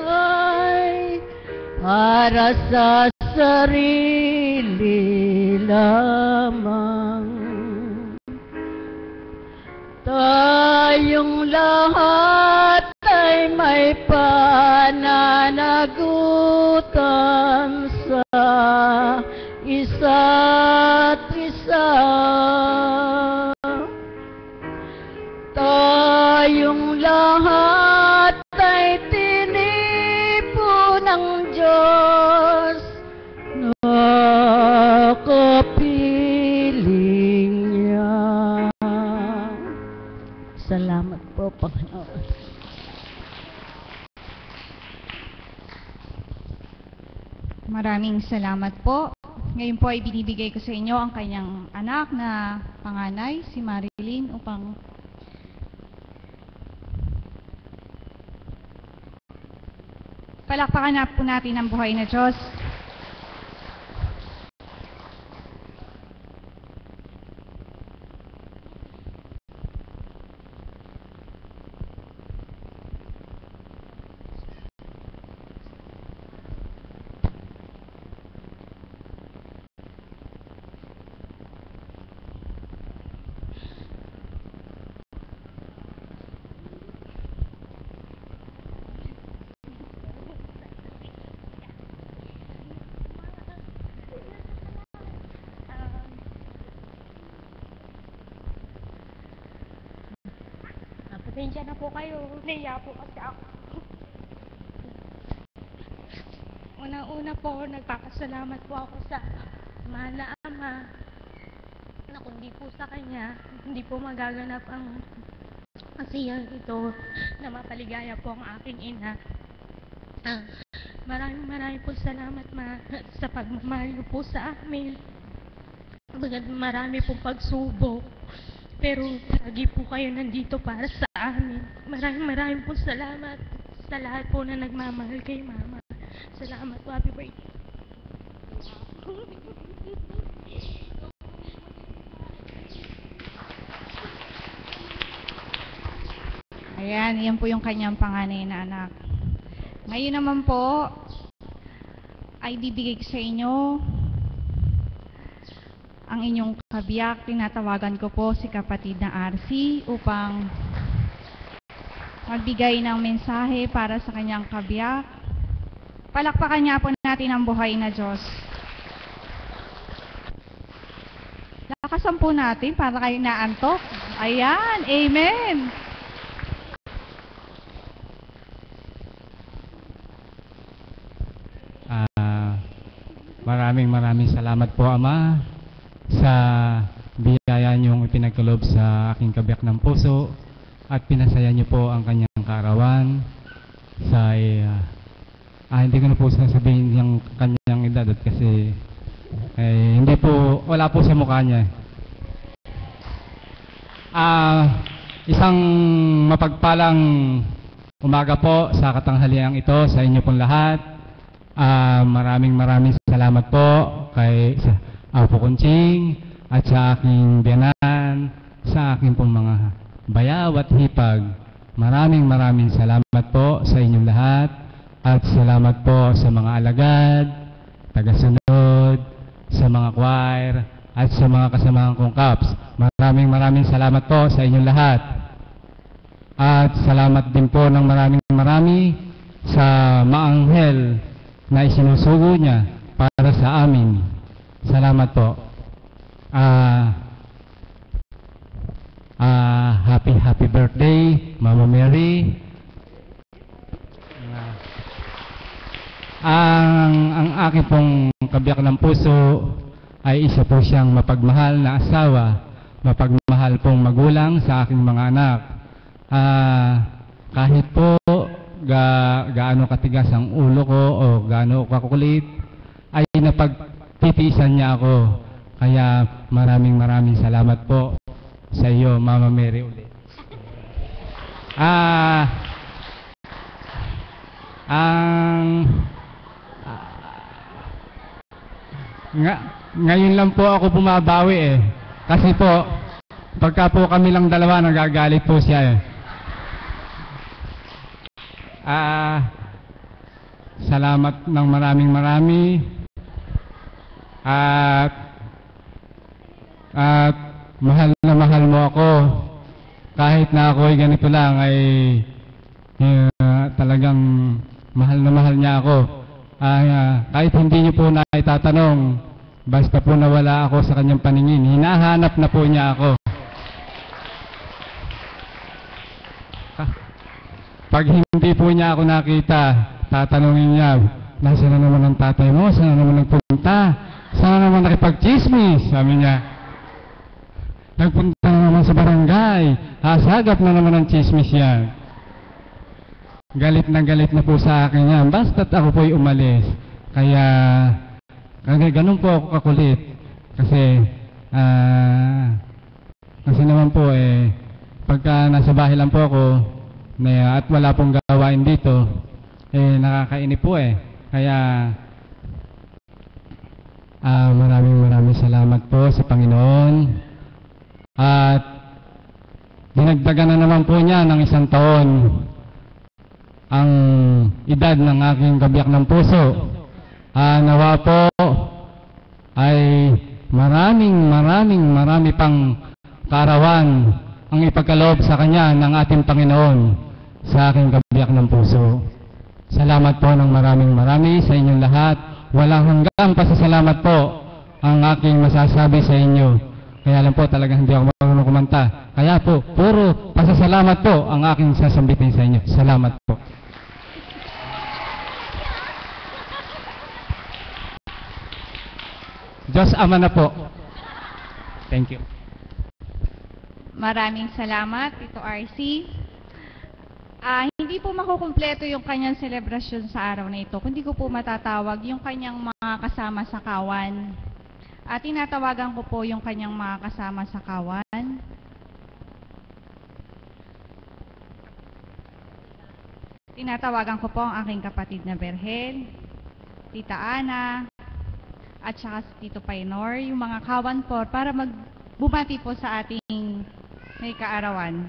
para sa sarili lamang. Tayong lahat ay may pananagutan sa isa't isa. Tayong lahat ay tinipo ng Diyos na kapiling niya. Salamat po, Panginoon. Maraming salamat po. Ngayon po ay binibigay ko sa inyo ang kanyang anak na panganay, si Marilyn, upang palakpakan na po natin ang buhay na Diyos. Pasensya na po kayo. Naiya po kasi ako. Unang-una po, nagpapasalamat po ako sa mahal na Ama. na kundi po sa Kanya, hindi po magaganap ang kasiyang ito na mapaligaya po ang aking ina. Maraming po salamat sa pagmamahal niyo po sa amin. Marami pong pagsubok, pero lagi po kayo nandito para sa amin. Maraming po salamat sa lahat po na nagmamahal kay Mama. Salamat po. Happy birthday. Ayan, yan po yung kanyang panganay na anak. Ngayon naman po, ay bibigay ko sa inyo ang inyong kabiyak. Tinatawagan ko po si kapatid na RC upang magbigay ng mensahe para sa kanyang kabiyak. Palakpakan niya po natin ang buhay na Diyos. Lakasan po natin para kayo naantok. Ayan, amen. Maraming salamat po, Ama, sa biyaya niyong ipinagkaloob sa aking kabiyak ng puso at pinasaya niyo po ang kanyang kaarawan sa hindi ko na po sasabihin yung kanyang edad at kasi hindi po, wala po sa mukha niya. Isang mapagpalang umaga po sa katanghaliang ito sa inyo pong lahat. Maraming salamat po kay Apo Kunching at sa aking biyanan, sa aking pong mga bayaw at hipag. Maraming salamat po sa inyong lahat at salamat po sa mga alagad, tagasunod, sa mga choir at sa mga kasamahan kong Kaps. Maraming salamat po sa inyong lahat. At salamat din po ng marami sa maanghel na isinusugo niya para sa amin. Salamat po. Happy birthday, Mama Mary. Ang aking pong kabiyak ng puso ay isa po siyang mapagmahal na asawa, mapagmahal pong magulang sa aking mga anak. Kahit po gaano katigas ang ulo ko o gaano kakulit, ay napagtitiisan niya ako. Kaya maraming salamat po sa iyo, Mama Mary ulit. Ngayon lang po ako bumabawi kasi po pagka po kami lang dalawa nagagalit po siya salamat ng marami at mahal mo ako kahit na ako ay ganito lang ay talagang mahal niya ako. Kahit hindi niyo po na itatanong, basta po nawala ako sa kanyang paningin, hinahanap na po niya ako. Pag hindi po niya ako nakita, tatanungin niya, nasaan na naman ang tatay mo? Saan na naman nagpunta? Saan na naman nakipag-chismis? Sabi niya, nagpunta na naman sa barangay, hasagap na naman ang chismis yan. Galit na po sa akin yan, basta't ako po'y umalis. Kaya ganun po ako kakulit. Kasi naman po pagka nasa bahay lang po ako at wala pong gawain dito, nakakainip po Kaya maraming salamat po sa Panginoon. At dinagdagan na naman po niya ng 1 taon ang edad ng aking kabiyak ng puso. Nawa po ay marami pang kaarawan ang ipagkaloob sa kanya ng ating Panginoon sa aking kabiyak ng puso. Salamat po ng marami sa inyong lahat. Walang hanggang pasasalamat po ang aking masasabi sa inyo. Kaya lang po talaga hindi ako marunong kumanta. Kaya po, puro pasasalamat po ang aking sasambitin sa inyo. Salamat po. Diyos Ama na po. Thank you. Maraming salamat, Tito RC. Hindi po makukumpleto yung kanyang selebrasyon sa araw na ito, kundi ko po matatawag yung kanyang mga kasama sa kawan. Tinatawagan ko po yung kanyang mga kasama sa kawan. Tinatawagan ko po ang aking kapatid na Berhel, Tita Ana, at saka si Tito Painor, yung mga kawan po, para magbumati po sa ating may kaarawan.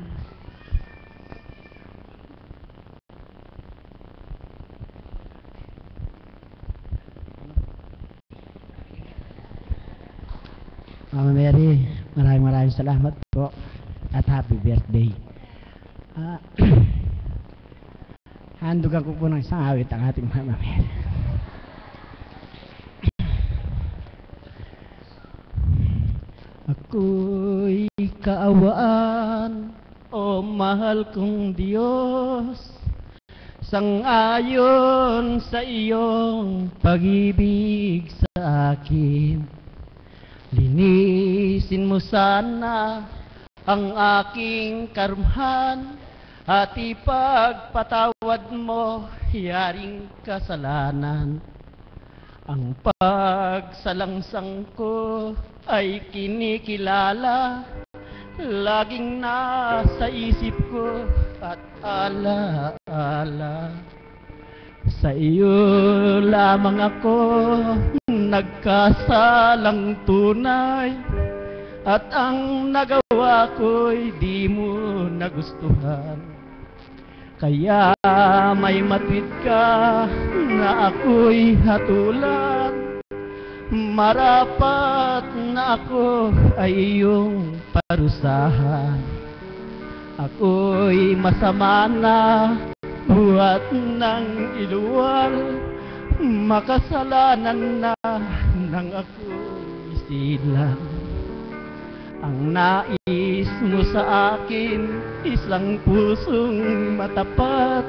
Mama Mary, maraming salamat po at happy birthday. Handugan ko po ng isang awit ang ating Mama Mary. Ako'y kaawaan, o mahal kong Diyos, sang-ayon sa iyong pag-ibig sa akin. Linisin mo sana ang aking karumhan at ipagpatawad mo yaring kasalanan. Ang pagsalangsang ko ay kinikilala, laging nasa isip ko at ala-ala. Sa iyo lamang ako nagkasalang tunay, at ang nagawa ko'y di mo nagustuhan. Kaya may matwid ka na ako'y hatulan, marapat na ako ay iyong parusahan. Ako'y masama na buhat ng iluwal, makasalanan na nang ako'y silang. Ang nais mo sa akin, isang pusong matapat,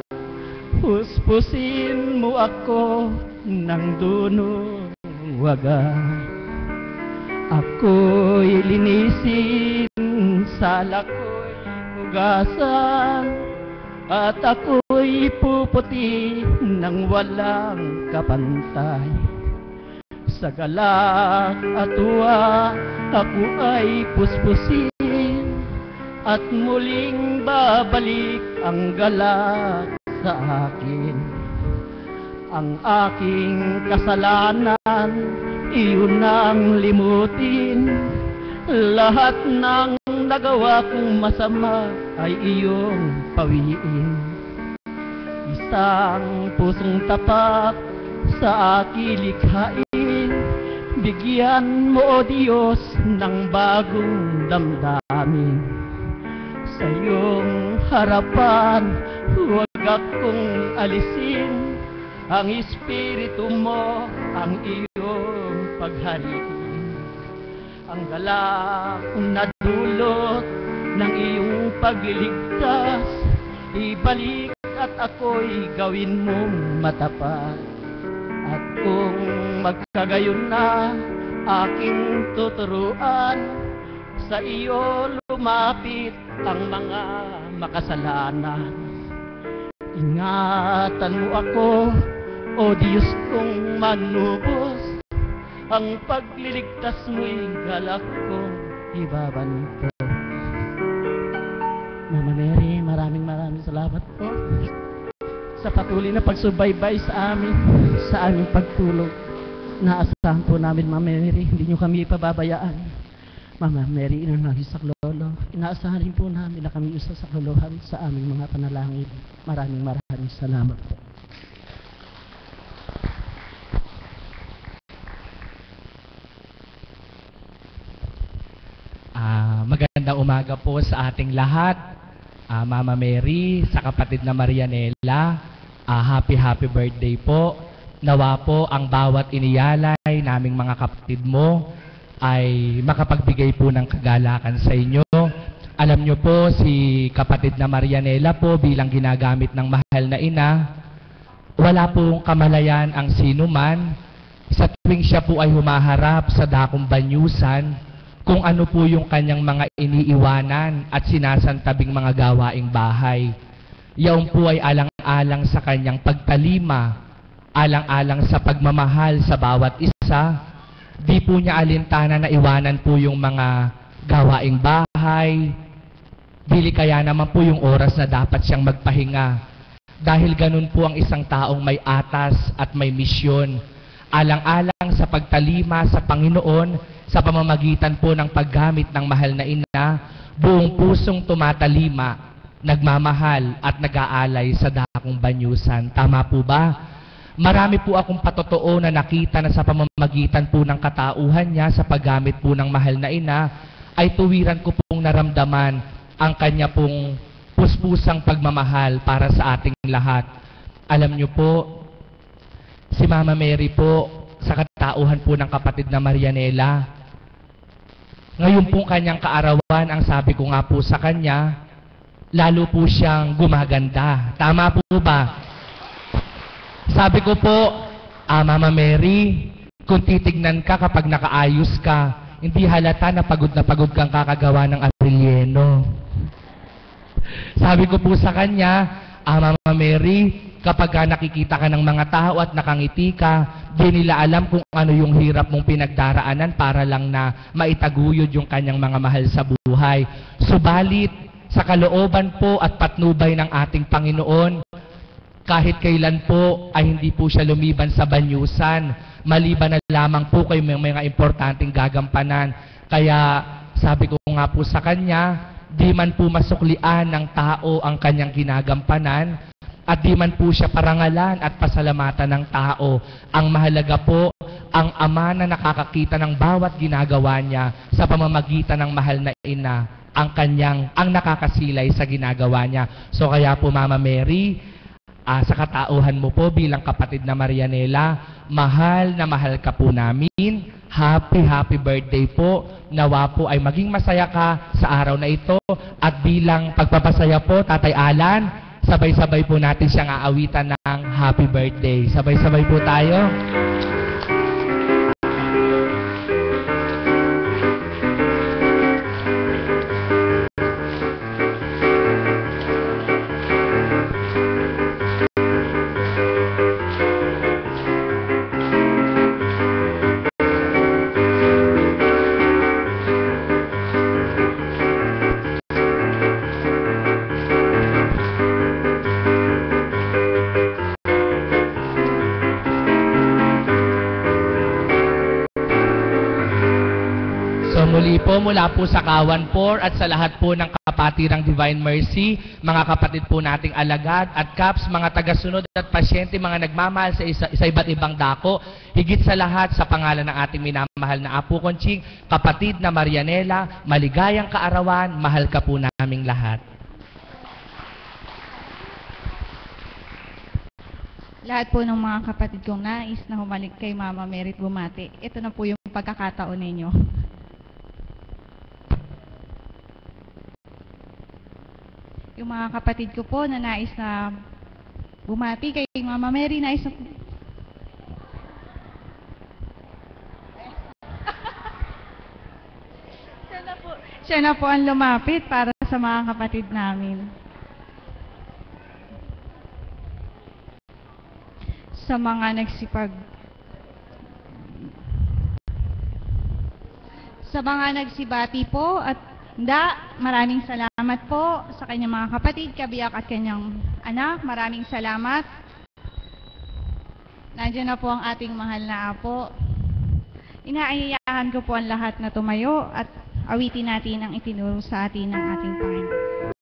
puspusin mo ako ng dunong wagas. Ako'y linisin, sala ko'y hugasan, at ako'y puputi ng walang kapantay. Sa galak at tuwa, ako ay puspusin, at muling babalik ang galak sa akin. Ang aking kasalanan, iyon ang limutin. Lahat ng nagawa kong masama ay iyong pawiin. Isang pusong tapat sa aking likhain, bigyan mo, O Diyos, ng bagong damdamin. Sa iyong harapan, huwag akong alisin, ang Espiritu mo ang iyong paghariin. Ang galak na dulot ng iyong pagliligtas, ibalik at ako'y gawin mong matapat. At kung magkagayon na aking tuturuan, sa iyo lumapit ang mga makasalanan. Ingatan mo ako, O Diyos kong manubos, ang pagliligtas mo'y galak kong ibabanto. Mama Mary, maraming salamat po sa patuloy na pagsubaybay sa aming pagtulog. Naasahan po namin, Mama Mary, hindi nyo kami ipababayaan. Mama Mary, inanangin sa Lolo, inaasahan rin po namin na kami isa sa kaluluhan sa aming mga panalangin. Maraming salamat po. Magandang umaga po sa ating lahat. Mama Mary, sa kapatid na Marianela, happy birthday po. Nawa po ang bawat iniyalay naming mga kapatid mo ay makapagbigay po ng kagalakan sa inyo. Alam nyo po, si kapatid na Marianela po bilang ginagamit ng mahal na ina, wala pong kamalayan ang sinuman. Sa tuwing siya po ay humaharap sa dakong banyusan, kung ano po yung kanyang mga iniiwanan at sinasantabing mga gawaing bahay. Yaon po ay alang-alang sa kanyang pagtalima, alang-alang sa pagmamahal sa bawat isa. Di po niya alintana na iwanan po yung mga gawaing bahay, dili kaya naman po yung oras na dapat siyang magpahinga. Dahil ganun po ang isang taong may atas at may misyon, alang-alang sa pagtalima sa Panginoon sa pamamagitan po ng paggamit ng mahal na ina, buong pusong tumatalima, nagmamahal at nag-aalay sa dakong banyusan. Tama po ba? Marami po akong patotoo na nakita na sa pamamagitan po ng katauhan niya sa paggamit po ng mahal na ina, ay tuwiran ko pong naramdaman ang kanya pong puspusang pagmamahal para sa ating lahat. Alam niyo po, si Mama Mary po, sa katauhan po ng kapatid na Marianela, ngayon pong kanyang kaarawan, ang sabi ko nga po sa kanya, lalo po siyang gumaganda. Tama po ba? Sabi ko po, Mama Mary, kung titignan ka kapag nakaayos ka, hindi halata na pagod kang kakagawa ng Arellano. Sabi ko po sa kanya, Mama Mary, kapag nakikita ka ng mga tao at nakangiti ka, di nila alam kung ano yung hirap mong pinagdaraanan para lang na maitaguyod yung kanyang mga mahal sa buhay. Subalit, sa kalooban po at patnubay ng ating Panginoon, kahit kailan po ay hindi po siya lumiban sa banyusan, maliban na lamang po kay mga importanteng gagampanan. Kaya sabi ko nga po sa kanya, di man po masuklian ng tao ang kanyang ginagampanan, at di man po siya parangalan at pasalamatan ng tao. Ang mahalaga po, ang ama na nakakakita ng bawat ginagawa niya sa pamamagitan ng mahal na ina, ang nakakasilay sa ginagawa niya. So kaya po Mama Mary, sa katauhan mo po bilang kapatid na Marianela, mahal na mahal ka po namin. Happy birthday po. Nawa po ay maging masaya ka sa araw na ito. At bilang pagpapasaya po, Tatay Alan, sabay-sabay po natin siyang aawitan ng happy birthday. Sabay-sabay po tayo. Muli po mula po sa Kawan 4 at sa lahat po ng kapatirang Divine Mercy, mga kapatid po nating alagad at CAPS, mga tagasunod at pasyente, mga nagmamahal sa iba't ibang dako, higit sa lahat sa pangalan ng ating minamahal na Apo Conching, kapatid na Marianela, maligayang kaarawan, mahal ka po naming lahat. Lahat po ng mga kapatid kong nais na humalik kay Mama Mary at bumati, ito na po yung pagkakataon ninyo. Yung mga kapatid ko po na nais na bumati kay Mama Mary, nais na siya na po ang lumapit para sa mga kapatid namin. Sa mga nagsibati po at maraming salamat po sa kanyang mga kapatid, kabiyak at kanyang anak. Maraming salamat. Nandiyan na po ang ating mahal na Apo. Inaayayahan ko po ang lahat na tumayo at awitin natin ang itinuro sa atin ng ating Panginoon.